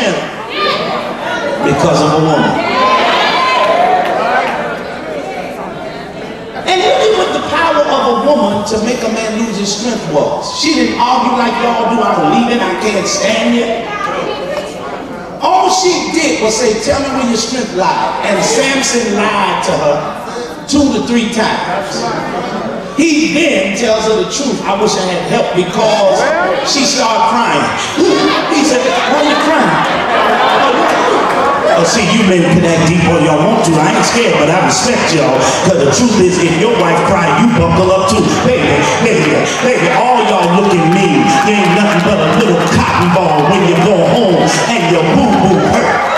strength because of a woman. And really what the power of a woman to make a man lose his strength was. She didn't argue like y'all do, I'm leaving, I can't stand you. All she did was say, tell me where your strength lied. And Samson lied to her 2 to 3 times. He then tells her the truth. I wish I had help, because she started crying. He said, why are you crying? Oh, see, you men can act deep all y'all want to. I ain't scared, but I respect y'all. Because the truth is, if your wife cry, you buckle up too. Baby, all y'all looking mean. You ain't nothing but a little cotton ball when you go home and your boo-boo hurt.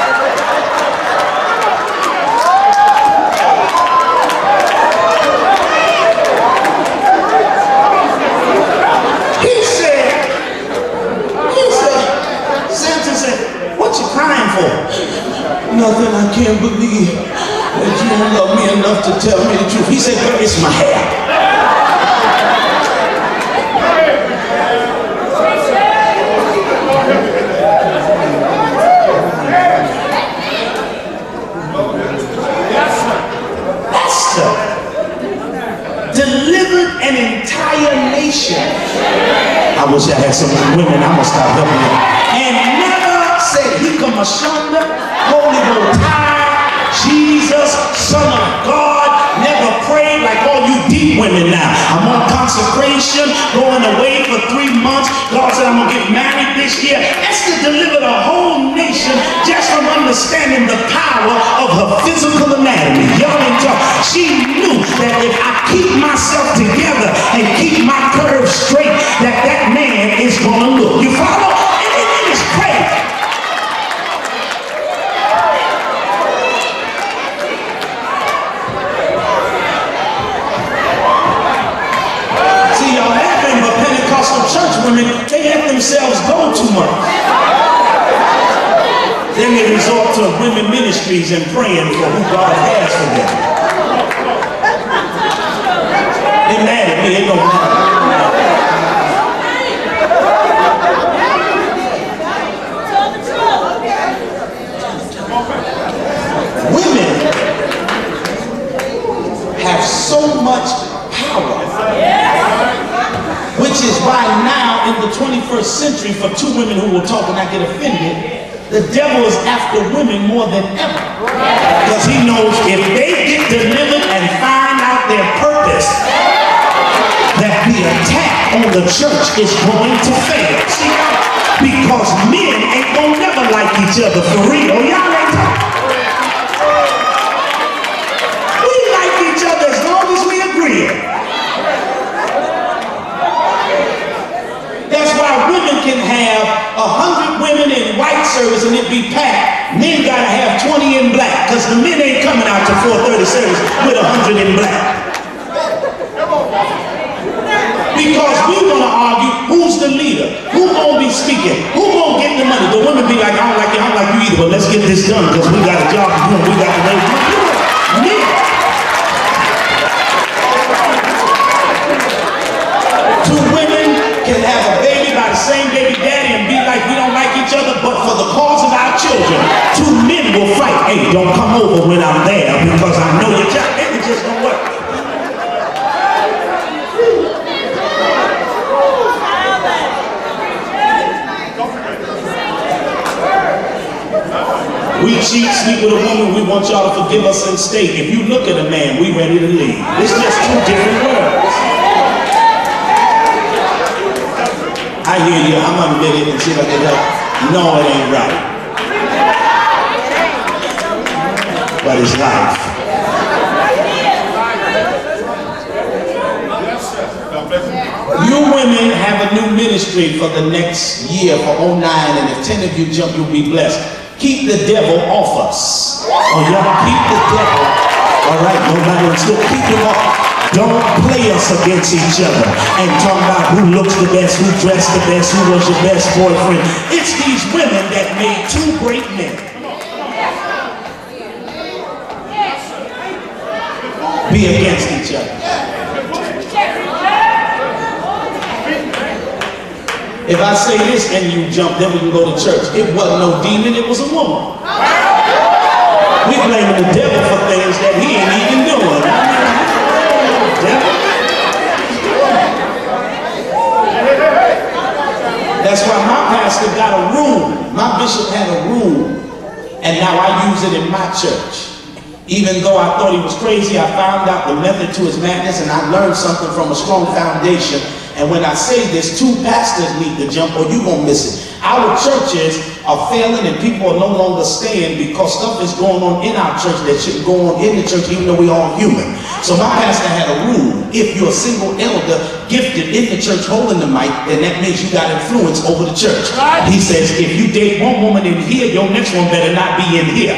Nothing, I can't believe that you don't love me enough to tell me the truth. He said, girl, it's my hair. Esther delivered an entire nation. I wish I had some women, I'm gonna stop helping you. And never said, he come asunder. Holy Ghost, Jesus, Son of God, never prayed like all you deep women now. I'm on consecration, going away for 3 months. God said I'm going to get married this year. Esther delivered a whole nation just from understanding the power of her physical anatomy. Y'all ain't talk. She knew that if I keep myself together and keep my curves straight, that man is going to look. You follow? And it is crazy. Church women, they let themselves go too much. Then they resort to women ministries and praying for who God has for them. They mad at me, it don't matter. Women have so much power. Which is why now in the 21st century, for 2 women who will talk and I get offended, the devil is after women more than ever. Because he knows if they get delivered and find out their purpose, that the attack on the church is going to fail. See, because men ain't gonna never like each other for real. Y'all ain't talking. We like each other as long as we agree. That's why women can have 100 women in white service and it be packed. Men gotta have 20 in black, because the men ain't coming out to 4:30 service with 100 in black. Because we're gonna argue who's the leader, who gonna be speaking, who gonna get the money. The women be like, I don't like you, I don't like you either, but let's get this done because we got a job to do and we got to raise money. Men. 2 women can have a baby by the same baby daddy and be like, we don't like each other, but for the cause of our children, 2 men will fight. Hey, don't come over when I'm there because I know your child. It just don't work. We cheat, sleep with a woman, we want y'all to forgive us and stay. If you look at a man, we ready to leave. It's just 2 different worlds. I hear you, I'm gonna admit it and see if I can help. No, it ain't right. But it's life. You women have a new ministry for the next year, for 09, and if 10 of you jump, you'll be blessed. Keep the devil off us. Oh, y'all keep the devil. All right, nobody else. Keep him off. Don't play us against each other and talk about who looks the best, who dressed the best, who was your best boyfriend. It's these women that made 2 great men. Be against each other. If I say this and you jump, then we can go to church. It wasn't no demon, it was a woman. We blaming the devil for things that he ain't even doing. Devil. That's why my pastor got a room. My bishop had a room, and now I use it in my church. Even though I thought he was crazy, I found out the method to his madness, and I learned something from a strong foundation. And when I say this, 2 pastors need to jump or you gonna miss it. Our churches are failing and people are no longer staying because stuff is going on in our church that shouldn't go on in the church, even though we're all human. So my pastor had a rule: if you're a single elder gifted in the church holding the mic, then that means you got influence over the church. He says, if you date one woman in here, your next one better not be in here.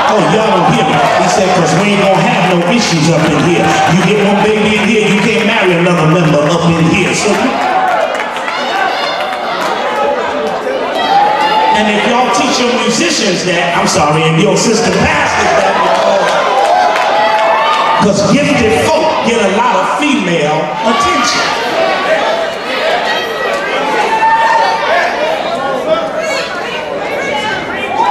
Oh, y'all don't hear me. He said, because we ain't gonna have no issues up in here. You get one baby in here, you can't marry another member up in here. So, and if y'all teach your musicians that, I'm sorry, and your sister pastors that, because gifted folk get a lot of female attention.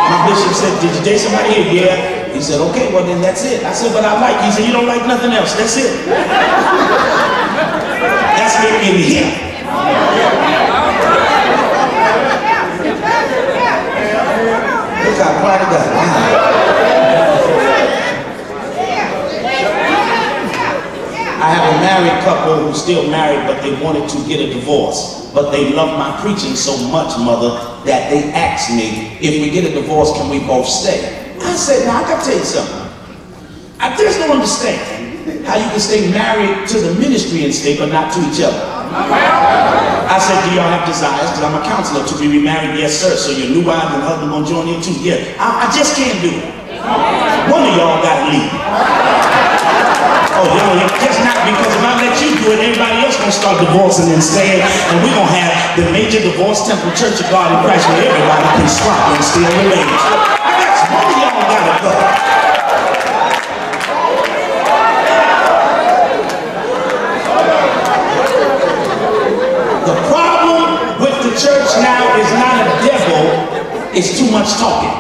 My bishop said, did you date somebody here? Yeah. He said, okay, well then that's it. I said, but I like you. He said, you don't like nothing else. That's it. That's it in here. Look how quiet it got. I have a married couple who's still married, but they wanted to get a divorce. But they love my preaching so much, mother, that they asked me, if we get a divorce, can we both stay? I said, now I gotta tell you something. There's no understanding how you can stay married to the ministry and stay, but not to each other. I said, do y'all have desires? Because I'm a counselor. To be remarried, yes sir. So your new wife and husband gonna join in too? Yeah. I just can't do it. One of y'all gotta leave. Oh, y'all, just not because if I let you do it, everybody else gonna start divorcing and staying, and we're gonna have the major divorce temple Church of God in Christ where everybody can swap and still relate. One of y'all gotta go. The problem with the church now is not a devil, it's too much talking.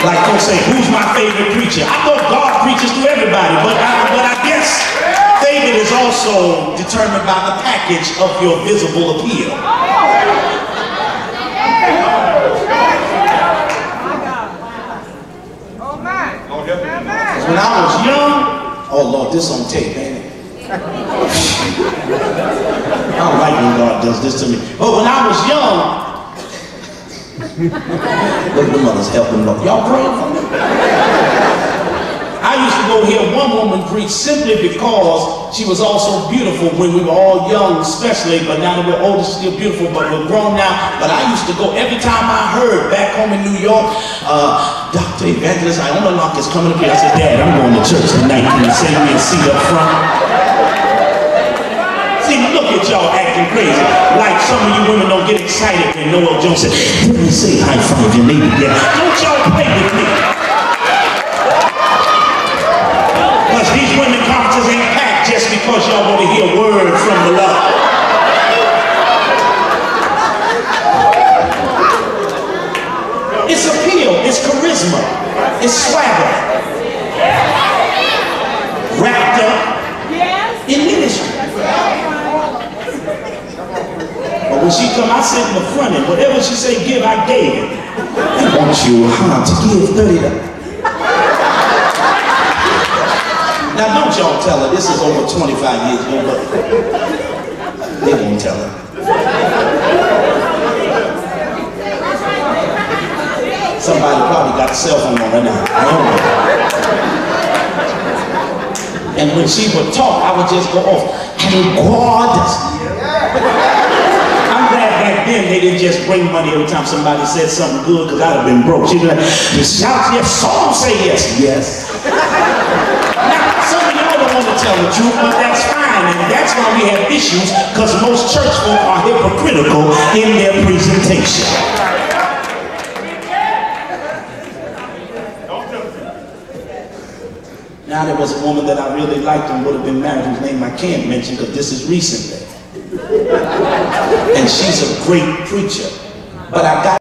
Like folks say, who's my favorite preacher? I thought God preaches to everybody, but I guess favorite is also determined by the package of your visible appeal. When I was young, oh Lord, this on tape, ain't it? I don't like when God does this to me. But when I was young, look at the mothers helping them. Y'all praying for me? I used to go hear one woman preach simply because she was also beautiful when we were all young, especially, but now that we're older, she's still beautiful, but we're grown now. But I used to go every time I heard back home in New York, Dr. Evangelist Ionolock is coming up here. I said, Dad, I'm going to church tonight. Can you send me a seat up front? See, look at y'all acting crazy. Like some of you women don't get excited when Noel Jones said, didn't say high five your neighbor yet. Don't y'all play with me. Because these women conferences ain't packed just because y'all want to hear a word from the Lord. It's appeal, it's charisma, it's swagger. Wrapped up in ministry. But when she come, I sit in the front and whatever she say give, I gave it. I want you to give $30. Now don't y'all tell her, this is over 25 years ago, but they won't tell her. Somebody probably got a cell phone on her now. I don't know. And when she would talk, I would just go off. And God, I'm glad back then they didn't just bring money every time somebody said something good, because I'd have been broke. She'd be like, you shout yes, songs say yes. Yes. To tell the truth, but that's fine, and that's why we have issues, because most church folk are hypocritical in their presentation. Now there was a woman that I really liked and would have been married, whose name I can't mention because this is recently. And she's a great preacher. But I got